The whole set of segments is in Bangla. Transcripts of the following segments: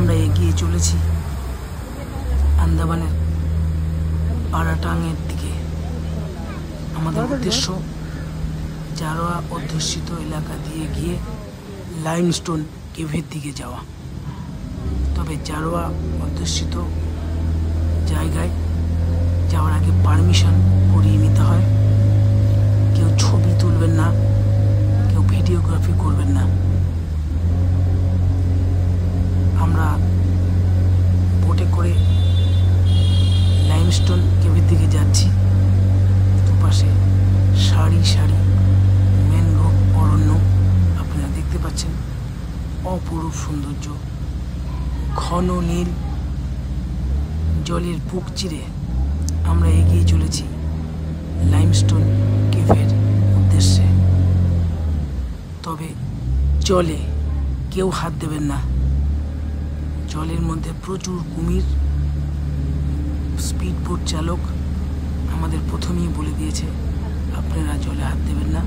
আমরা এগিয়ে চলেছি আন্দামানের আরাটাঙের দিকে। আমাদের উদ্দেশ্য জারোয়া অধ্যুষিত এলাকা দিয়ে গিয়ে লাইমস্টোন কেভের দিকে যাওয়া। তবে জারোয়া অধ্যুষিত জায়গায় যাওয়ার আগে পারমিশন করিয়ে নিতে হয়। কেউ ছবি তুলবেন না, কেউ ভিডিওগ্রাফি করবেন না। আমরা বোটে করে লাইমস্টোন কেভের দিকে যাচ্ছি। দুপাশে সারি সারি ম্যানগ্রোভ অরণ্য আপনারা দেখতে পাচ্ছেন। অপরূপ সৌন্দর্য, ঘন নীল জলের বুক চিরে আমরা এগিয়ে চলেছি লাইমস্টোন কেভের উদ্দেশ্যে। তবে জলে কেউ হাত দেবেন না। জলের মধ্যে প্রচুর কুমির। স্পিড বোট চালক আমাদের প্রথমেই বলে দিয়েছে আপনারা জলে হাত দেবেন না,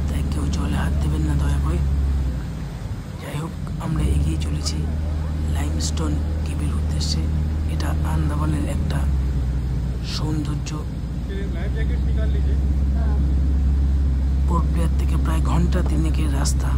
তাই কেউ জলে হাত দেবেন না দয়া করে। যাই হোক, আমরা এগিয়ে চলেছি লাইমস্টোন কেভের উদ্দেশ্যে। এটা আন্দামানের একটা সৌন্দর্য। পোর্ট ব্লেয়ার থেকে প্রায় ঘন্টা 3 রাস্তা।